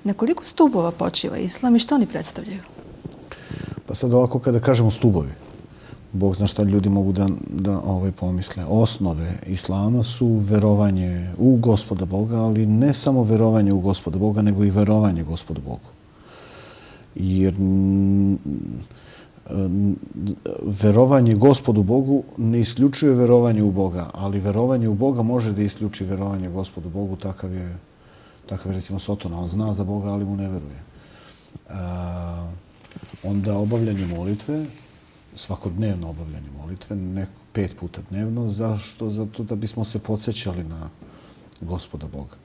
Na koliko stubova počiva islam i što oni predstavljaju? Pa sad ovako kada kažemo stubovi, Bog zna šta ljudi mogu da pomisle. Osnove islama su verovanje u Gospoda Boga, ali ne samo verovanje u Gospoda Boga, nego i verovanje Gospodu Bogu. Jer verovanje Gospodu Bogu ne isključuje verovanje u Boga, ali verovanje u Boga može da isključi verovanje Gospodu Bogu. Takav je recimo Sotona. On zna za Boga, ali mu ne veruje. Onda obavljanje molitve, svakodnevno obavljanje molitve, 5 puta dnevno. Zašto? Zato da bismo se podsjećali na Gospoda Boga.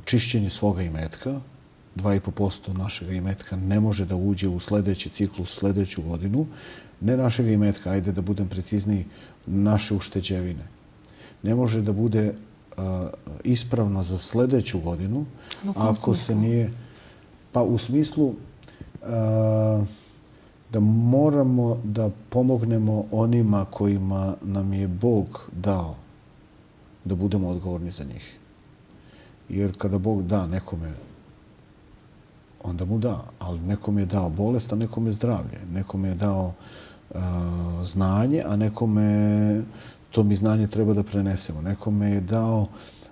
Čišćenje svoga imetka, 2,5% našega imetka ne može da uđe u sljedeći ciklus, sljedeću godinu. Ne našega imetka, ajde da budem precizniji, naše ušteđevine. Ne može da bude ispravno za sljedeću godinu ako se nije... Pa u smislu da moramo da pomognemo onima kojima nam je Bog dao da budemo odgovorni za njih. Jer kada Bog da nekome, onda mu da, ali nekome je dao bolest, a nekome zdravlje. Nekome je dao znanje, a nekome to mi znanje treba da prenesemo. Nekome je dao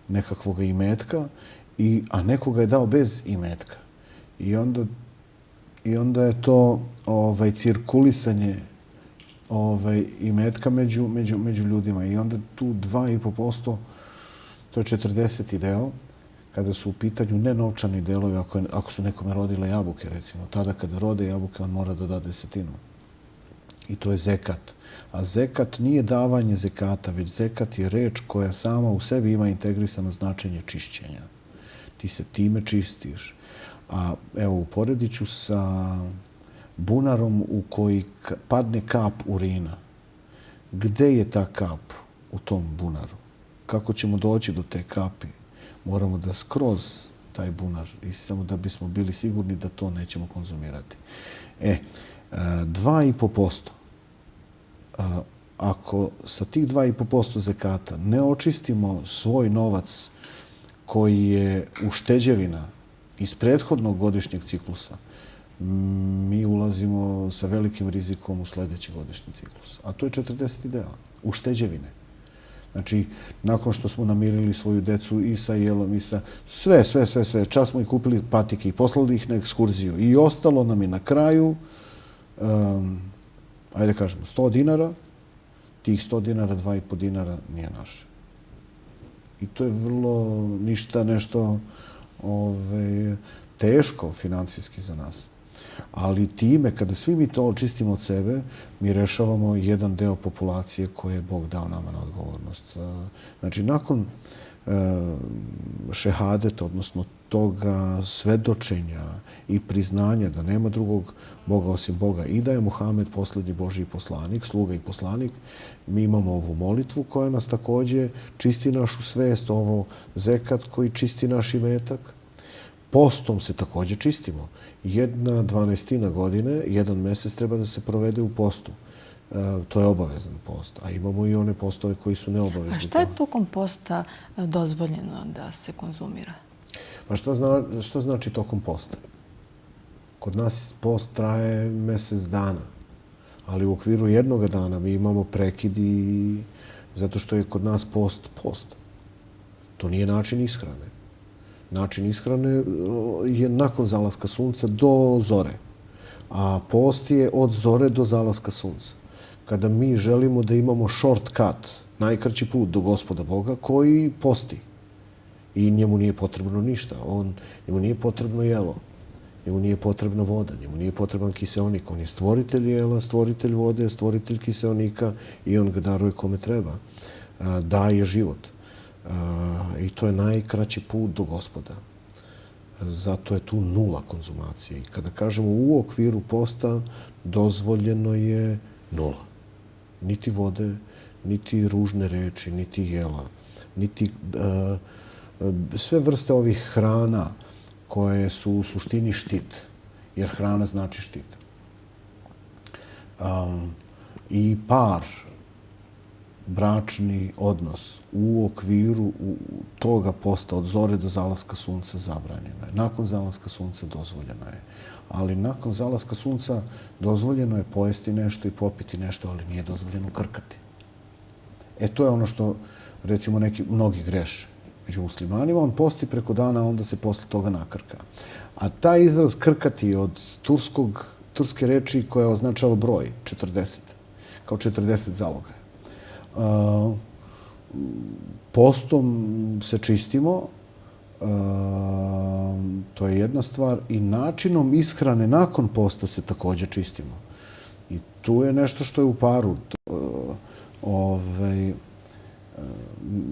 nekakvog imetka, a nekoga je dao bez imetka. I onda je to cirkulisanje imetka među ljudima. I onda tu 2,5%, to je 40. deo, kada su u pitanju nenovčani delovi, ako su nekome rodile jabuke, recimo. Tada kada rode jabuke, on mora da da 10. I to je zekat. A zekat nije davanje zekata, već zekat je reč koja sama u sebi ima integrisano značenje čišćenja. Ti se time čistiš. A evo, uporedit ću sa bunarom u koji padne kap urina. Gde je ta kap u tom bunaru? Kako ćemo doći do te kapi? Moramo da skroz taj bunar, i samo da bismo bili sigurni da to nećemo konzumirati. 2,5%. Ako sa tih 2,5% zekata ne očistimo svoj novac koji je ušteđevina iz prethodnog godišnjeg ciklusa, mi ulazimo sa velikim rizikom u sljedeći godišnji ciklus. A to je 40. deo, ušteđevine. Znači, nakon što smo namirili svoju decu i sa jelom i sa sve, čas smo i kupili patike i poslali ih na ekskurziju. I ostalo nam je na kraju, ajde kažemo, 100 dinara, tih 100 dinara, 2,5 dinara nije naše. I to je vrlo nešto teško financijski za nas. Ali time, kada svi mi to očistimo od sebe, mi rešavamo jedan deo populacije koje je Bog dao nama na odgovornost. Znači, nakon šehadeta, odnosno toga svedočenja i priznanja da nema drugog Boga osim Boga i da je Muhamed posljednji Božji poslanik, sluga i poslanik, mi imamo ovu molitvu koja nas također čisti našu svest, ovo zekat koji čisti naš imetak. Postom se također čistimo. 1/12 godine, 1 mesec treba da se provede u postu. To je obavezan post. A imamo i one postove koji su neobavezni. A šta je tokom posta dozvoljeno da se konzumira? Pa što znači tokom posta? Kod nas post traje mesec dana. Ali u okviru jednog dana mi imamo prekid zato što je kod nas post. To nije način ishrane. Način ishrane je nakon zalaska sunca do zore. A post je od zore do zalaska sunca. Kada mi želimo da imamo shortcut, najkraći put do Gospoda Boga, koji posti. I njemu nije potrebno ništa. Njemu nije potrebno jelo. Njemu nije potrebna voda. Njemu nije potreban kiseonik. On je stvoritelj jela, stvoritelj vode, stvoritelj kiseonika i on ga daruje kome treba. Daje život. I to je najkraći put do Gospoda. Zato je tu 0 konzumacije. I kada kažemo u okviru posta, dozvoljeno je 0. Niti vode, niti ružne reči, niti jela, niti sve vrste ovih hrana koje su u suštini štit. Jer hrana znači štit. I par bračni odnos u okviru toga posta od zore do zalaska sunca zabranjeno je. Nakon zalaska sunca dozvoljeno je. Ali nakon zalaska sunca dozvoljeno je pojesti nešto i popiti nešto, ali nije dozvoljeno krkati. To je ono što, recimo, mnogi greše. Među muslimanima on posti preko dana, a onda se posle toga nakrka. A taj izraz krkati je od turske reči koja označava broj, 40, kao 40 zaloga. Postom se čistimo, to je jedna stvar, i načinom ishrane nakon posta se takođe čistimo. I tu je nešto što je u paru.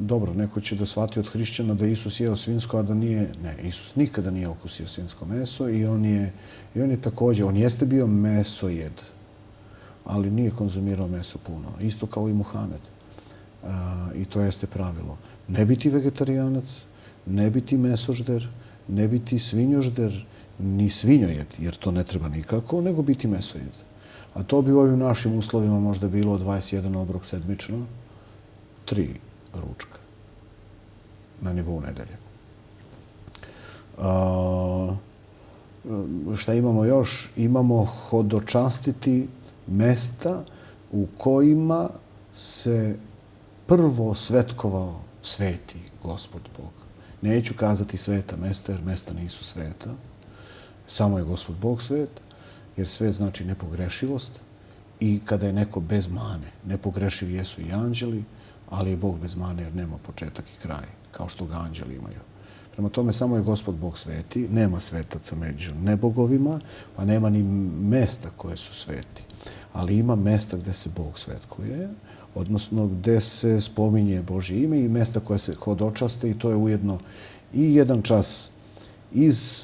Dobro, neko će da shvati od hrišćana da Isus jeo svinjsko, a da nije... Ne, Isus nikada nije okusio svinjsko meso i on je takođe, on jeste bio mesojed, ali nije konzumirao meso puno. Isto kao i Muhamed. I to jeste pravilo. Ne biti vegetarijanac, ne biti mesožder, ne biti svinjožder, ni svinjojed, jer to ne treba nikako, nego biti mesojed. A to bi u ovim našim uslovima možda bilo 21 obrok sedmično, 3 ručka na nivou nedelje. Šta imamo još? Imamo hodočastiti mesta u kojima se prvo svetkovao sveti Gospod Bog. Neću kazati sveta mesta, jer mesta nisu sveta. Samo je Gospod Bog svet, jer svet znači nepogrešivost. I kada je neko bez mane, nepogrešivi jesu i anđeli, ali je Bog bez mane jer nema početak i kraj, kao što ga anđeli imaju. Prema tome, samo je Gospod Bog sveti, nema svetaca među nebogovima, pa nema ni mesta koje su sveti. Ali ima mesta gde se Bog svetkuje, odnosno gde se spominje Božje ime i mesta koje se hodočaste, i to je ujedno i jedan čas iz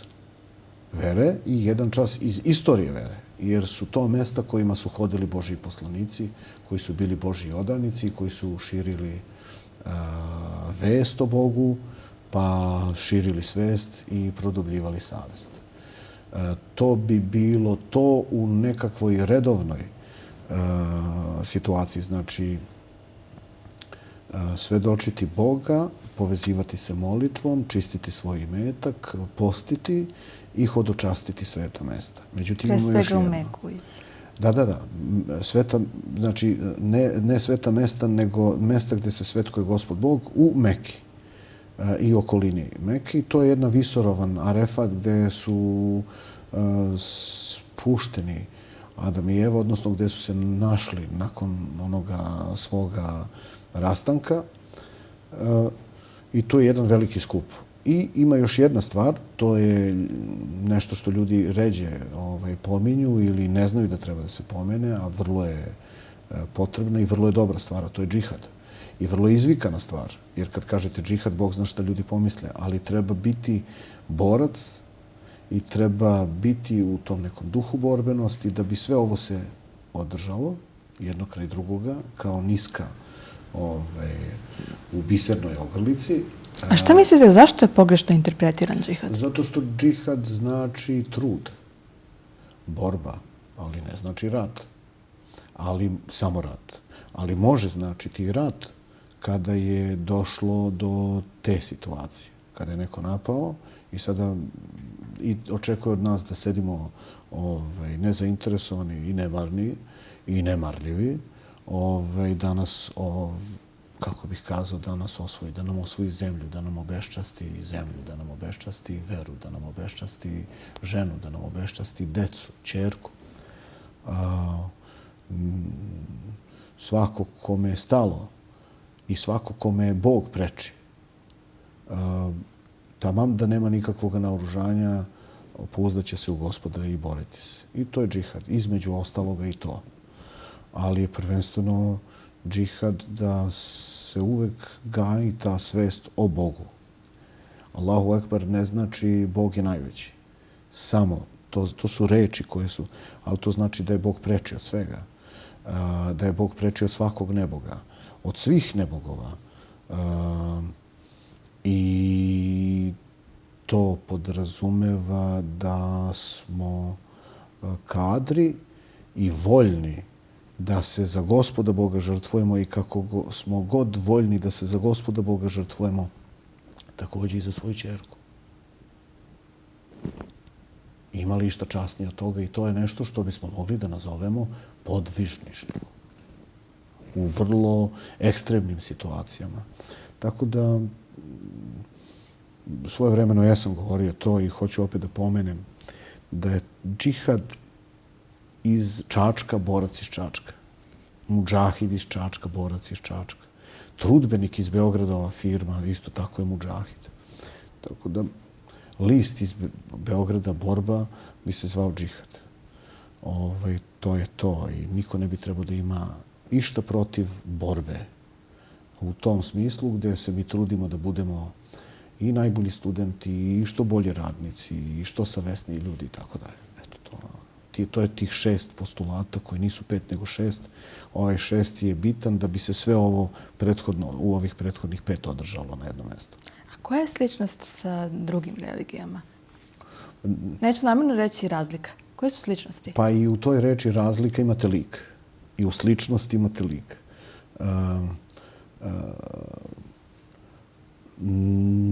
vere i jedan čas iz istorije vere. Jer su to mesta kojima su hodili Božji poslanici, koji su bili Božji odavnici, koji su širili vest o Bogu, pa širili svest i produbljivali savest. To bi bilo to u nekakvoj redovnoj situaciji. Znači, svedočiti Boga, povezivati se molitvom, čistiti svoj imetak, postiti i hodočastiti sveta mesta. Međutim, pre imamo još svega u jedno. Meku ići. Da. Sveta, znači, ne sveta mesta, nego mesta gde se svetkuje Gospod Bog u Meki i okolini Meki. To je jedna visorovan Arefat gde su spušteni Adam i Eva, odnosno gde su se našli nakon onoga svoga rastanka. I to je jedan veliki skup. I ima još jedna stvar, to je nešto što ljudi ređe pominju ili ne znaju da treba da se pomene, a vrlo je potrebna i vrlo je dobra stvar, a to je džihad. I vrlo je izvikana stvar, jer kad kažete džihad, Bog zna šta ljudi pomisle, ali treba biti borac i treba biti u tom nekom duhu borbenosti da bi sve ovo se održalo, jedno kraj drugoga, kao niska u bisernoj ogrlici. A šta mislite, zašto je pogrešno interpretiran džihad? Zato što džihad znači trud, borba, ali ne znači rat. Ali samo rat. Ali može značiti i rat kada je došlo do te situacije. Kada je neko napao i sada i očekuje od nas da sedimo nezainteresovani i nemarni i nemarljivi, da nas kako bih kazao, da nas osvoji, da nam osvoji zemlju, da nam obeščasti zemlju, da nam obeščasti veru, da nam obeščasti ženu, da nam obeščasti decu, ćerku. Svako kome je stalo i svako kome je Bog preči, tamam da nema nikakvog naoružanja, pouzdaće se u Gospoda i boriti se. I to je džihad, između ostaloga i to. Ali je prvenstveno džihad da se uvek gaji ta svest o Bogu. Allahu Ekber ne znači Bog je najveći. Samo, to su reči koje su, ali to znači da je Bog preči od svega. Da je Bog preči od svakog neboga. Od svih nebogova. I to podrazumeva da smo kadri i voljni da se za Gospoda Boga žrtvujemo i kako smo god voljni da se za Gospoda Boga žrtvujemo, također i za svoju ćerku. Ima li išta časnije od toga i to je nešto što bismo mogli da nazovemo podvižništvo u vrlo ekstremnim situacijama. Tako da svojevremeno ja sam govorio to i hoću opet da pomenem da je džihad iz Čačka, borac iz Čačka. Mudžahid iz Čačka, borac iz Čačka. Trudbenik iz Beogradova firma, isto tako je mudžahid. Tako da list iz Beograda, borba, bi se zvao džihad. To je to i niko ne bi trebao da ima išta protiv borbe. U tom smislu gdje se mi trudimo da budemo i najbolji studenti, i što bolji radnici, i što savesniji ljudi i tako dalje. To je tih 6 postulata koji nisu 5 nego 6. Ovaj 6. je bitan da bi se sve ovo u ovih prethodnih 5 održalo na jedno mjesto. A koja je sličnost sa drugim religijama? Neću namjerno reći razlika. Koje su sličnosti? Pa i u toj reči razlika imate lik. I u sličnosti imate lik.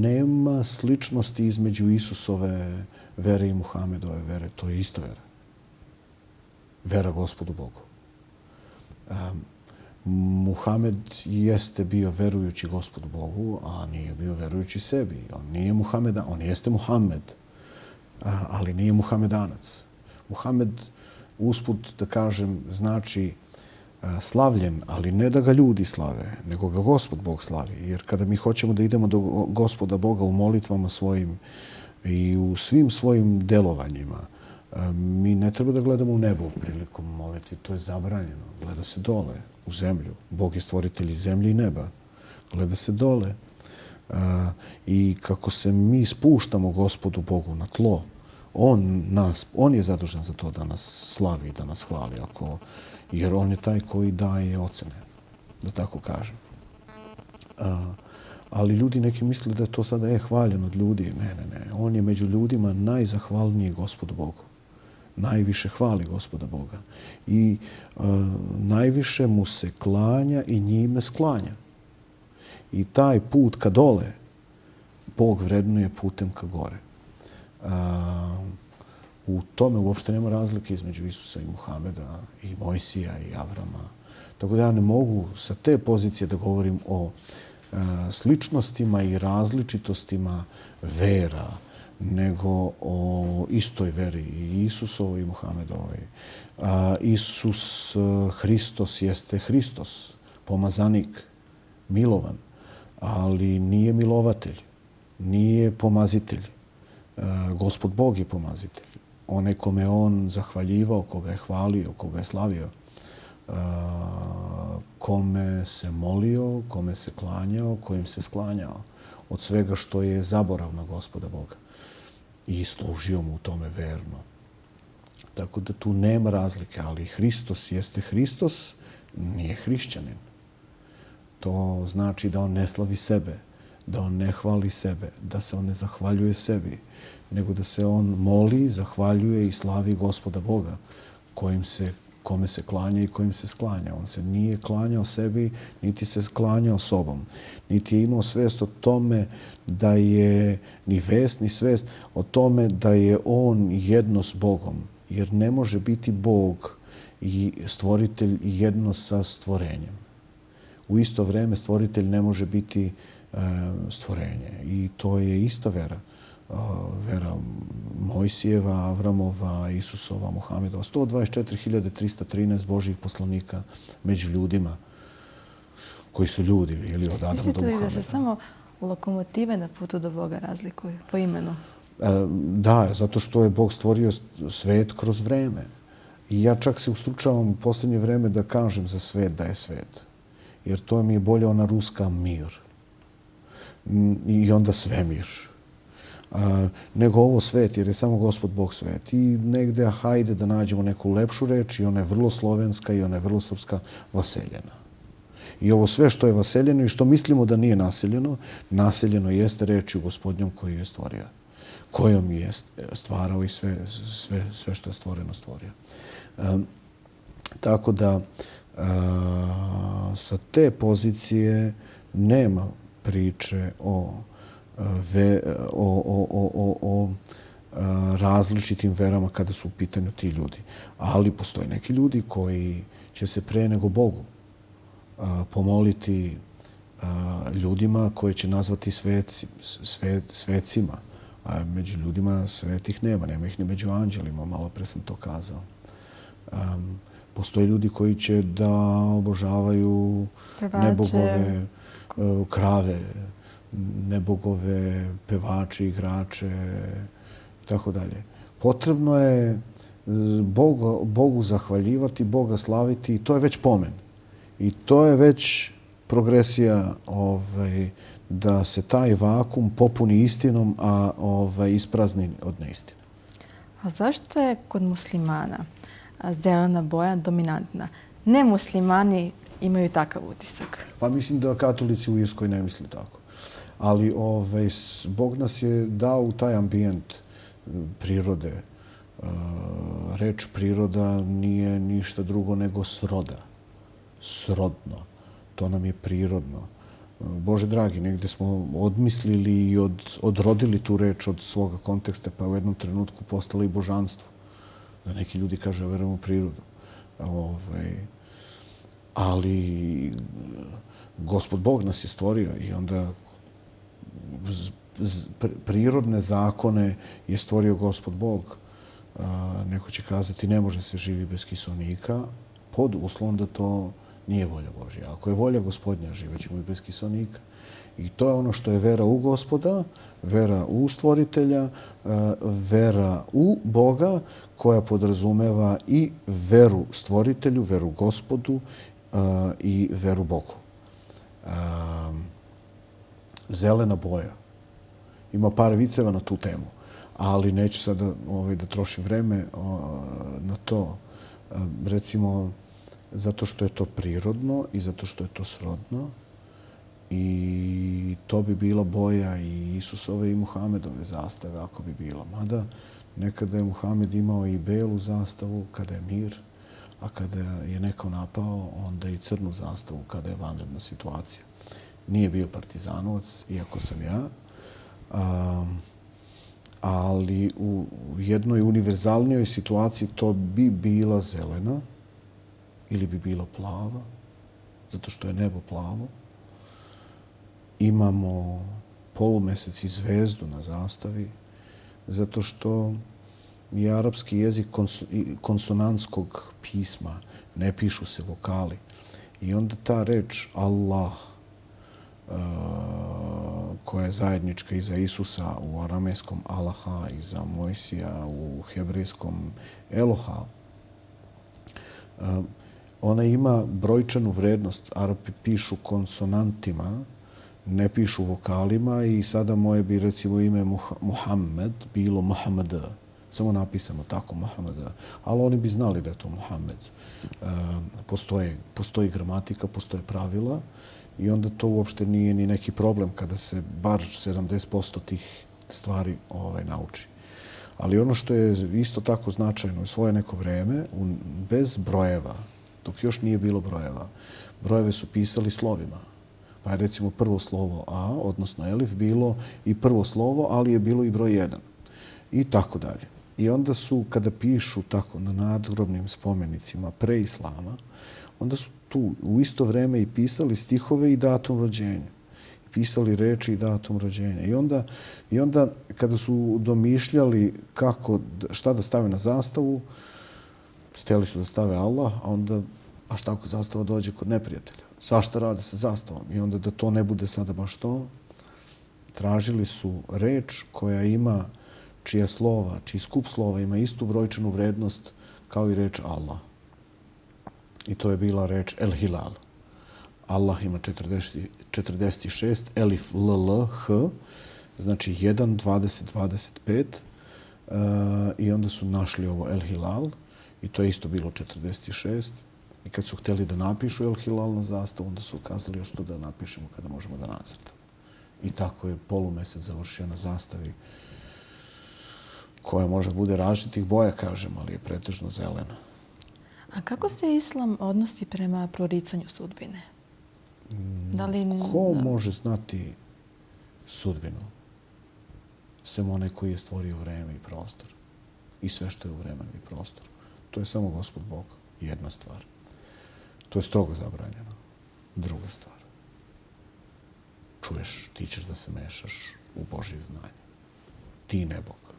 Nema sličnosti između Isusove vere i Muhamedove vere. To je ista vera. Vera Gospodu Bogu. Muhamed jeste bio verujući Gospodu Bogu, a nije bio verujući sebi. On nije Muhamedan, on jeste Muhamed, ali nije Muhamedanac. Muhamed, usput da kažem, znači slavljen, ali ne da ga ljudi slave, nego ga Gospod Bog slavi. Jer kada mi hoćemo da idemo do Gospoda Boga u molitvama svojim i u svim svojim delovanjima, mi ne treba da gledamo u nebo prilikom molitvi. To je zabranjeno. Gleda se dole, u zemlju. Bog je stvoritelj zemlje i neba. Gleda se dole. I kako se mi spuštamo Gospodu Bogu na tlo, on je zadužen za to da nas slavi, da nas hvali. Jer on je taj koji daje ocene, da tako kažem. Ali ljudi neki misle da je to sada hvaljen od ljudi. Ne. On je među ljudima najzahvalniji Gospodu Bogu. Najviše hvali Gospoda Boga. I najviše mu se klanja i njime sklanja. I taj put ka dole Bog vrednuje putem ka gore. U tome uopšte nema razlike između Isusa i Muhameda, i Mojsija i Avrama. Tako da ja ne mogu sa te pozicije da govorim o sličnostima i različitostima vera, nego o istoj veri, i Isusovoj i Muhamedovoj. Isus Hristos jeste Hristos, pomazanik, milovan, ali nije milovatelj, nije pomazitelj. Gospod Bog je pomazitelj. Onaj kome on zahvaljivao, koga je hvalio, koga je slavio, kome se molio, kome se klanjao, kojim se sklanjao od svega što je zaborav na Gospoda Boga. I služio mu u tome verno. Tako da tu nema razlike, ali Hristos jeste Hristos, nije hrišćanin. To znači da on ne slavi sebe, da on ne hvali sebe, da se on ne zahvaljuje sebi, nego da se on moli, zahvaljuje i slavi Gospoda Boga, kome se klanja i kojim se sklanja. On se nije klanjao sebi, niti se sklanjao sobom. Niti je imao svest o tome da je ni vest, ni svest o tome da je on jedno s Bogom. Jer ne može biti Bog i stvoritelj jedno sa stvorenjem. U isto vreme stvoritelj ne može biti stvorenje. I to je ista vera. Vera Mojsijeva, Avramova, Isusova, Muhamedova. 124.313 Božjih poslanika među ljudima koji su ljudi ili od Adama do Muhameda. Mislite li da se samo lokomotive na putu do Boga razlikuju po imenu? Da, zato što je Bog stvorio svet kroz vreme. I ja čak se ustručavam u posljednje vreme da kažem za svet da je svet. Jer to mi je bolje ona ruska mir. I onda svemir. Nego ovo svet, jer je samo Gospod Bog svet. I negde, hajde da nađemo neku lepšu reč, i ona je vrlo slovenska i ona je vrlo srpska, vaseljena. I ovo sve što je vaseljeno i što mislimo da nije naseljeno, naseljeno jeste rečju Gospodnjom koju je stvorio. Kojom je stvarao i sve što je stvoreno stvorio. Tako da sa te pozicije nema priče o različitim verama kada su u pitanju ti ljudi. Ali postoje neki ljudi koji će se pre nego Bogu pomoliti ljudima koje će nazvati svecima. A među ljudima svetih nema ih ni među anđelima, malo pre sam to kazao. Postoje ljudi koji će da obožavaju nebogove krave, nebogove pevače, igrače i tako dalje. Potrebno je Bogu zahvaljivati, Boga slaviti i to je već pomen. I to je već progresija da se taj vakum popuni istinom, a isprazni od neistine. A zašto je kod muslimana zelena boja dominantna? Nemuslimani imaju takav utisak. Pa mislim da katolici u Irskoj ne misle tako. Ali Bog nas je dao u taj ambijent prirode. Reč priroda nije ništa drugo nego sroda. Srodno. To nam je prirodno. Bože dragi, negde smo odmislili i odrodili tu reč od svoga konteksta, pa u jednom trenutku postala i božanstvo. Da neki ljudi kaže, verujem u prirodu. Ali Gospod Bog nas je stvorio i onda prirodne zakone je stvorio Gospod Bog. Neko će kazati, ne može se živi bez kiselnika, pod uslovom da to nije volja Božja. Ako je volja Gospodnja, živećemo i bez kiselnika. I to je ono što je vera u Gospoda, vera u stvoritelja, vera u Boga, koja podrazumeva i veru stvoritelju, veru Gospodu i veru Bogu. Zelena boja. Ima par viceva na tu temu, ali neću sada da trošim vreme na to. Recimo, zato što je to prirodno i zato što je to srodno. I to bi bila boja i Isusove i Muhamedove zastave, ako bi bilo. Mada nekada je Muhamed imao i belu zastavu kada je mir, a kada je neko napao, onda i crnu zastavu kada je vanredna situacija. Nije bio partizanovac, iako sam ja, ali u jednoj univerzalnijoj situaciji to bi bila zelena ili bi bila plava, zato što je nebo plavo. Imamo polumesec i zvezdu na zastavi, zato što je arapski jezik konsonantskog pisma, ne pišu se vokali. I onda ta reč Allah, koja je zajednička i za Isusa u aramejskom Alaha i za Mojsija u hebrejskom Eloha, ona ima brojčanu vrednost. Arapi pišu konsonantima, ne pišu vokalima i sada moje bi recimo ime Muhammed bilo Muhammed. Samo napisano tako Muhammed. Ali oni bi znali da je to Muhammed. Postoji gramatika, postoje pravila i onda to uopšte nije ni neki problem kada se bar 70% tih stvari nauči. Ali ono što je isto tako značajno u svoje neko vreme, bez brojeva, dok još nije bilo brojeva, brojeve su pisali slovima. Pa je recimo prvo slovo A, odnosno elif, bilo i prvo slovo, ali je bilo i broj 1. I tako dalje. I onda su, kada pišu tako na nadgrobnim spomenicima pre islama, onda su tu u isto vreme i pisali stihove i datum rođenja. Pisali reči i datum rođenja. I onda kada su domišljali šta da stave na zastavu, htjeli su da stave Allah, a onda, a šta ako zastava dođe kod neprijatelja? Svašta rade sa zastavom. I onda da to ne bude sada baš to, tražili su reč koja ima, čiji skup slova ima istu brojčanu vrednost kao i reč Allah. I to je bila reč El Hilal. Allah ima 46, elif, l, h, znači 1, 20, 25. I onda su našli ovo El Hilal i to je isto bilo 46. I kad su htjeli da napišu El Hilal na zastavu, onda su ukazali još to da napišemo kada možemo da nacrtamo. I tako je polumesec završio na zastavi koja može bude različitih boja, kažem, ali je pretežno zelena. A kako se islam odnosi prema proricanju sudbine? Da li... Ko može znati sudbinu? Sem onaj koji je stvorio vreme i prostor. I sve što je u vremenu i prostoru. To je samo Gospod Bog. Jedna stvar. To je strogo zabranjeno. Druga stvar. Čuješ, ti ćeš da se mešaš u Božje znanje. Ti ne Bog.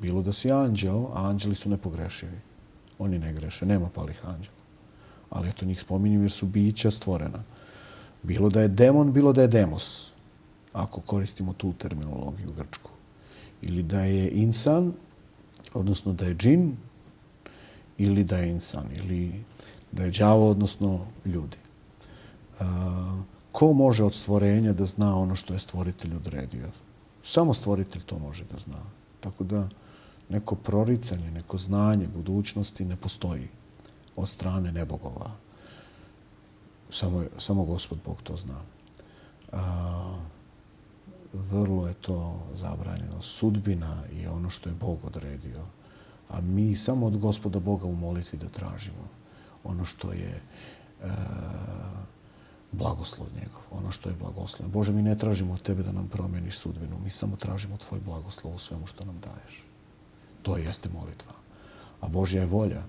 Bilo da si anđeo, a anđeli su nepogrešivi. Oni ne greše, nema palih anđela. Ali eto njih spominju jer su bića stvorena. Bilo da je demon, bilo da je demos. Ako koristimo tu terminologiju grčku. Ili da je insan, odnosno da je džin, ili da je insan, ili da je đavo, odnosno ljudi. Ko može od stvorenja da zna ono što je stvoritelj odredio? Samo stvoritelj to može da zna. Tako da neko proricanje, neko znanje budućnosti ne postoji od strane nebogova. Samo Gospod Bog to zna. Vrlo je to zabranjeno. Sudbina je ono što je Bog odredio. A mi samo od Gospoda Boga u molitvi da tražimo ono što je blagoslov njegov, ono što je blagoslov. Bože, mi ne tražimo od tebe da nam promeniš sudbinu, mi samo tražimo tvoj blagoslov u svemu što nam daješ. To jeste molitva. A Božja je volja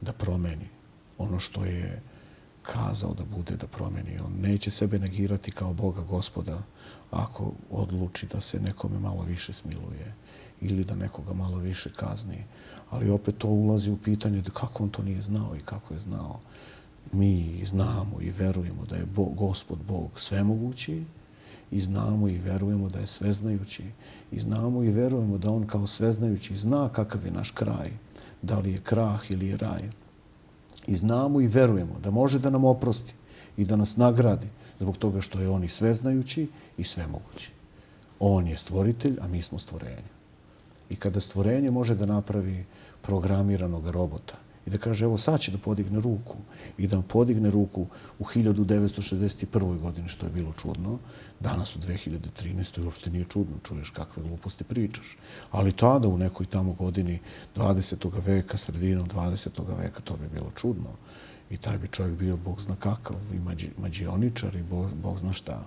da promeni ono što je kazao da bude da promeni. On neće sebe negirati kao Boga Gospoda ako odluči da se nekome malo više smiluje ili da nekoga malo više kazni. Ali opet to ulazi u pitanje da kako on to nije znao i kako je znao. Mi znamo i verujemo da je Gospod Bog svemogući i znamo i verujemo da je sveznajući i znamo i verujemo da on kao sveznajući zna kakav je naš kraj, da li je krah ili je raj. I znamo i verujemo da može da nam oprosti i da nas nagradi zbog toga što je on i sveznajući i svemogući. On je stvoritelj, a mi smo stvorenje. I kada stvorenje može da napravi programiranog robota i da kaže evo sad će da podigne ruku i da podigne ruku u 1961. godini, što je bilo čudno, danas u 2013. uopšte nije čudno, čuješ kakve gluposti pričaš. Ali tada u nekoj tamo godini 20. veka, sredinom 20. veka, to bi bilo čudno. I taj bi čovjek bio Bog zna kakav, i mađioničar, i Bog zna šta.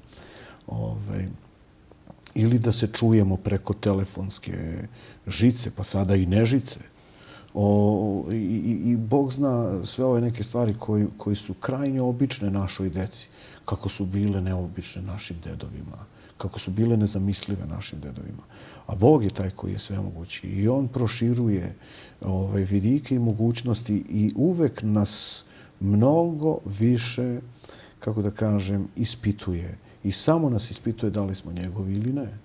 Ili da se čujemo preko telefonske žice, pa sada i nežice. I Bog zna sve ove neke stvari koji su krajnje obične našoj deci, kako su bile neobične našim dedovima, kako su bile nezamislive našim dedovima. A Bog je taj koji je svemogući i on proširuje vidike i mogućnosti i uvek nas mnogo više, kako da kažem, ispituje. I samo nas ispituje da li smo njegovi ili ne.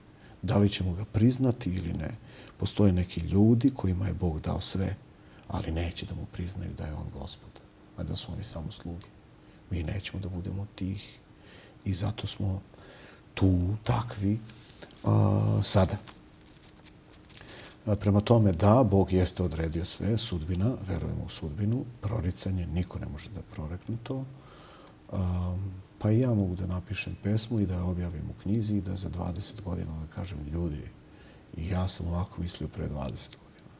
Da li ćemo ga priznati ili ne. Postoje neki ljudi kojima je Bog dao sve, ali neće da mu priznaju da je on Gospod, a da su oni samo sluge. Mi nećemo da budemo tih i zato smo tu takvi sada. Prema tome, da, Bog jeste odredio sve, sudbina, verujemo u sudbinu, proricanje, niko ne može da prorekne to. Pa i ja mogu da napišem pesmu i da je objavim u knjizi i da za 20 godina da kažem ljudi, i ja sam ovako mislio pre 20 godina.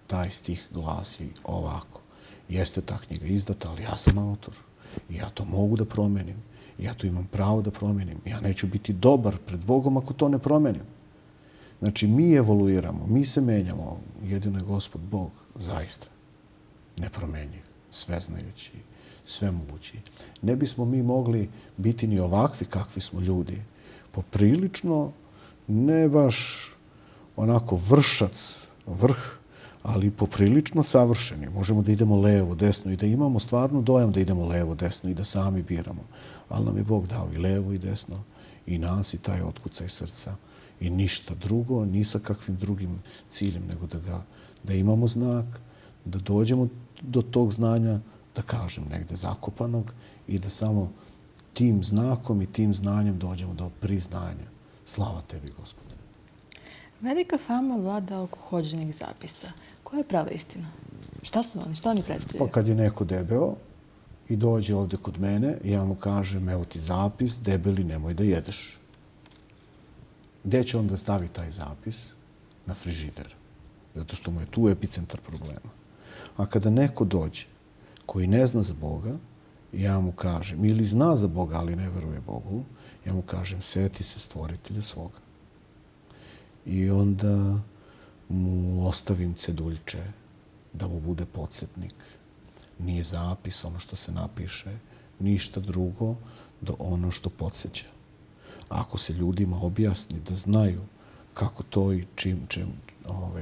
Taj stih glasi ovako. Jeste ta knjiga izdata, ali ja sam autor. I ja to mogu da promenim. I ja to imam pravo da promenim. Ja neću biti dobar pred Bogom ako to ne promenim. Znači, mi evoluiramo, mi se menjamo. Jedino je Gospod Bog, zaista, nepromenjiv, sveznajući, svemogući. Ne bismo mi mogli biti ni ovakvi kakvi smo ljudi. Poprilično, ne baš onako vrh, ali poprilično savršeni. Možemo da idemo levo, desno i da imamo stvarno dojam da idemo levo, desno i da sami biramo. Ali nam je Bog dao i levo i desno i nas i taj otkucaj srca. I ništa drugo, ni sa kakvim drugim ciljem, nego da imamo znak, da dođemo do tog znanja, da kažem negde zakopanog i da samo tim znakom i tim znanjem dođemo do priznanja. Slava tebi, Gospode. Velika fama vlada oko hođenih zapisa. Koja je prava istina? Šta su oni? Šta oni predstavljaju? Pa kad je neko debeo i dođe ovde kod mene, ja mu kažem, evo ti zapis, debeli, nemoj da jedeš. Gde će on da stavi taj zapis? Na frižider. Zato što mu je tu epicentar problema. A kada neko dođe koji ne zna za Boga, ja mu kažem, ili zna za Boga, ali ne veruje Bogu, ja mu kažem, seti se stvoritelja svoga. I onda mu ostavim ceduljče da mu bude podsjetnik. Nije zapis ono što se napiše, ništa drugo do ono što podsjeća. Ako se ljudima objasni da znaju kako to i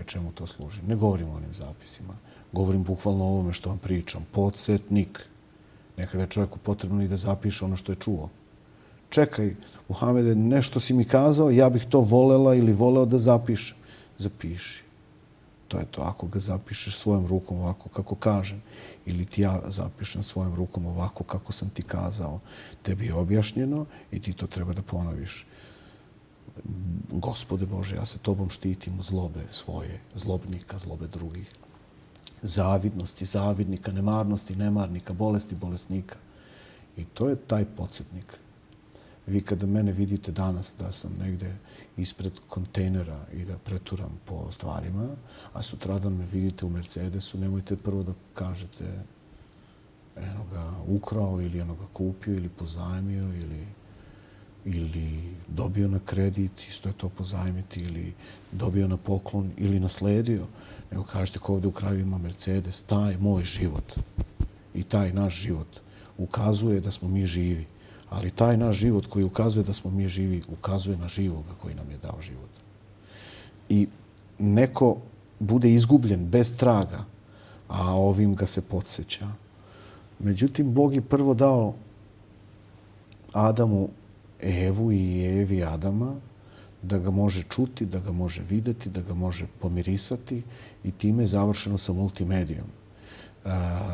čemu to služi. Ne govorim o onim zapisima. Govorim bukvalno o ovome što vam pričam. Podsjetnik. Nekada je čovjeku potrebno i da zapiše ono što je čuo. Čekaj, Muhamede, nešto si mi kazao, ja bih to volela ili voleo da zapišem. Zapiši. To je to. Ako ga zapišeš svojom rukom ovako kako kažem, ili ti ja zapišem svojom rukom ovako kako sam ti kazao, tebi je objašnjeno i ti to treba da ponoviš. Gospode Bože, ja se tobom štitim od zlobe svoje, zlobnika, zlobe drugih, zavidnosti, zavidnika, nemarnosti, nemarnika, bolesti, bolesnika. I to je taj podsjetnik. Vi kada mene vidite danas da sam negde ispred kontejnera i da preturam po stvarima, a sutradan me vidite u Mercedesu, nemojte prvo da kažete eno ga ukrao ili eno ga kupio ili pozajmio ili dobio na kredit, isto je to pozajmiti, ili dobio na poklon ili nasledio. Nego kažete ko ovdje u kraju ima Mercedes, taj moj život i taj naš život ukazuje da smo mi živi. Ali taj naš život koji ukazuje da smo mi živi, ukazuje na živoga koji nam je dao život. I neko bude izgubljen bez traga, a ovim ga se podsjeća. Međutim, Bog je prvo dao Adamu Evu i Evi Adama da ga može čuti, da ga može videti, da ga može pomirisati i time je završeno sa multimedijom.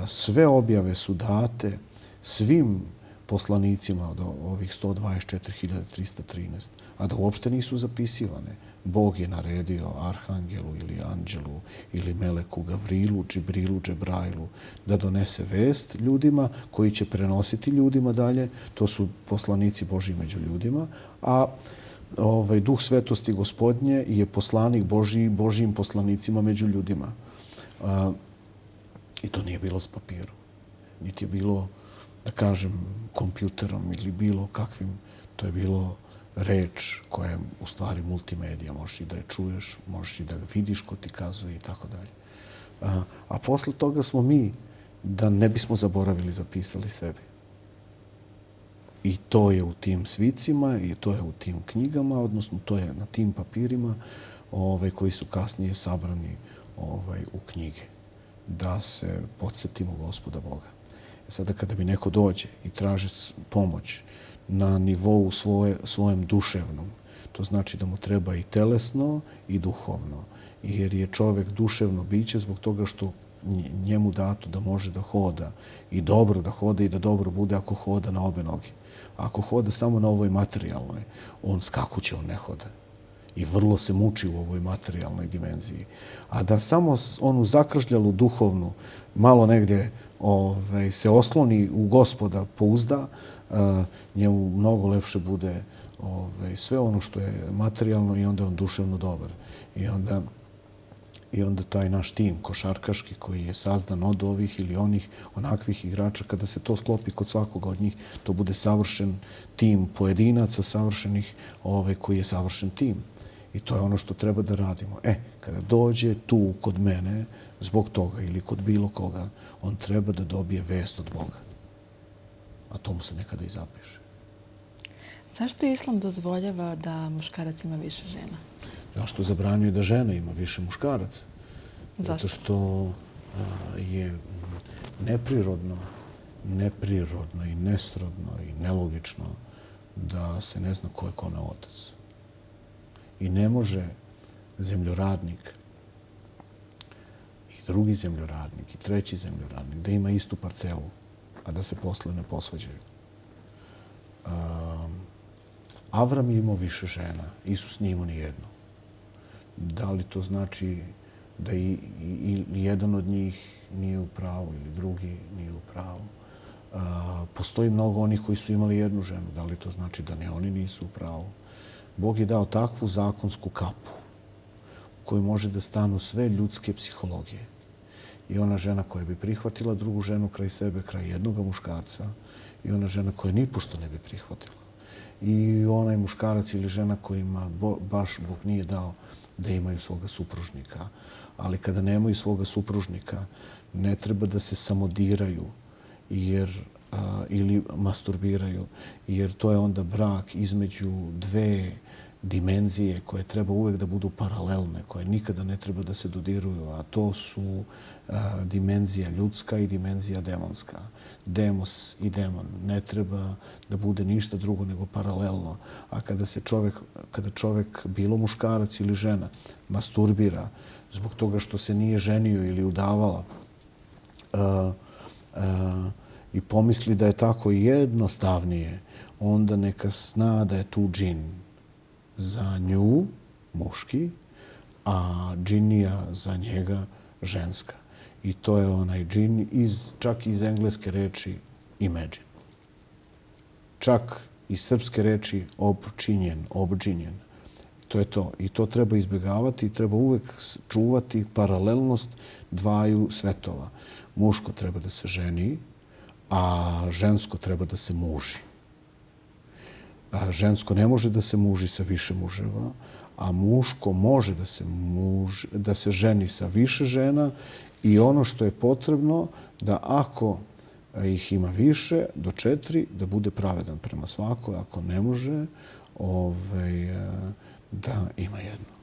Sve objave su date svim poslanicima od ovih 124.313, a da uopšte nisu zapisivane. Bog je naredio Arhangelu ili Anđelu ili Meleku Gavrilu, Džibrilu, Džebrailu da donese vest ljudima koji će prenositi ljudima dalje. To su poslanici Božji među ljudima, a Duh svetosti Gospodnje je poslanik Božji Božjim poslanicima među ljudima. I to nije bilo s papirom. Niti je bilo, da kažem, kompjuterom ili bilo kakvim. To je bilo reč koja je u stvari multimedija. Možeš i da je čuješ, možeš i da ga vidiš ko ti kazuje i tako dalje. A posle toga smo mi, da ne bismo zaboravili, zapisali sebi. I to je u tim svicima i to je u tim knjigama, odnosno to je na tim papirima koji su kasnije sabrani u knjige. Da se podsjetimo Gospoda Boga. Sada kada mi neko dođe i traži pomoć na nivou svojem duševnom, to znači da mu treba i telesno i duhovno. Jer je čovek duševno biće zbog toga što njemu dato da može da hoda i dobro da hoda i da dobro bude ako hoda na obe noge. Ako hoda samo na ovoj materijalnoj, on skakuće, on ne hoda. I vrlo se muči u ovoj materijalnoj dimenziji. A da samo onu zakržljalu duhovnu malo negdje se osloni u Gospoda, pouzda, njemu mnogo lepše bude sve ono što je materijalno i onda je on duševno dobar. I onda taj naš tim košarkaški koji je sazdan od ovih ili onih onakvih igrača, kada se to sklopi kod svakoga od njih, to bude savršen tim pojedinaca, savršenih koji je savršen tim. I to je ono što treba da radimo. Kada dođe tu kod mene zbog toga ili kod bilo koga, on treba da dobije vest od Boga. A to mu se nekada i zapiše. Zašto Islam dozvoljava da muškarac ima više žena? Zašto zabranjuje da žena ima više muškaraca? Zašto? Zato što je neprirodno i nesrodno i nelogično da se ne zna ko je kome otac. I ne može zemljoradnik i drugi zemljoradnik i treći zemljoradnik da ima istu parcelu, a da se posle ne posvađaju. Avram je imao više žena, Isus nije imao ni jednu. Da li to znači da i jedan od njih nije u pravu ili drugi nije u pravu? Postoji mnogo onih koji su imali jednu ženu. Da li to znači da ni oni nisu u pravu? Bog je dao takvu zakonsku kapu u kojoj može da stanu sve ljudske psihologije. I ona žena koja bi prihvatila drugu ženu kraj sebe, kraj jednog muškarca, i ona žena koja nipošto ne bi prihvatila. I onaj muškarac ili žena kojima baš Bog nije dao da imaju svoga supružnika. Ali kada nemaju svoga supružnika, ne treba da se samodiraju ili masturbiraju, jer to je onda brak između dve dimenzije koje treba uvek da budu paralelne, koje nikada ne treba da se dodiruju, a to su dimenzija ljudska i dimenzija demonska. Demos i demon ne treba da bude ništa drugo nego paralelno. A kada čovek, bilo muškarac ili žena, masturbira zbog toga što se nije ženio ili udavala i pomisli da je tako jednostavnije, onda neka zna da je tu džin za nju, muški, a džinija za njega, ženska. I to je onaj džin čak iz engleske reči imagine. Čak iz srpske reči občinjen, obdžinjen. To je to. I to treba izbjegavati i treba uvek čuvati paralelnost dvaju svetova. Muško treba da se ženi, a žensko treba da se muži. Žensko ne može da se muži sa više muževa, a muško može da se ženi sa više žena i ono što je potrebno da ako ih ima više, do 4, da bude pravedan prema svakoj, ako ne može, da ima jedno.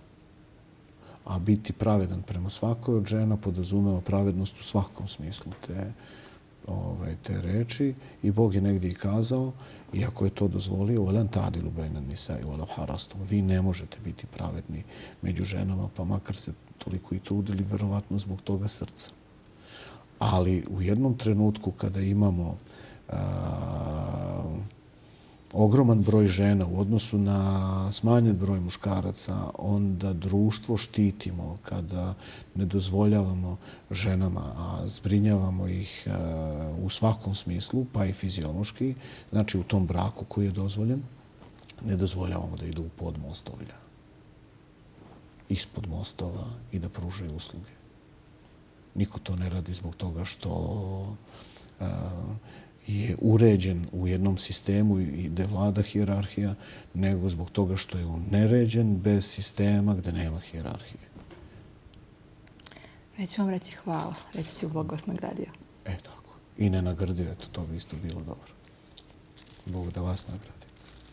A biti pravedan prema svakoj od žena podrazumeva pravednost u svakom smislu te reči. I Bog je negdje i kazao, iako je to dozvolio, وَلَنْ تَعْدِلُوا بَيْنَ النِّسَاءِ وَلَوْ حَرَصْتُمْ. Vi ne možete biti pravedni među ženama, pa makar se toliko i trudili, verovatno zbog toga srca. Ali u jednom trenutku kada imamo ogroman broj žena u odnosu na smanjen broj muškaraca, onda društvo štitimo kada ne dozvoljavamo ženama, a zbrinjavamo ih u svakom smislu, pa i fiziološki, znači u tom braku koji je dozvoljen, ne dozvoljavamo da idu u podmostovlja, ispod mostova i da pružaju usluge. Niko to ne radi zbog toga što je uređen u jednom sistemu i gde vlada hijerarhija, nego zbog toga što je neređen bez sistema gde nema hijerarhije. Neću vam reći hvala. Reći ću Bog vas nagradio. Tako. I ne nagradio, eto, to bi isto bilo dobro. Bog da vas nagradi.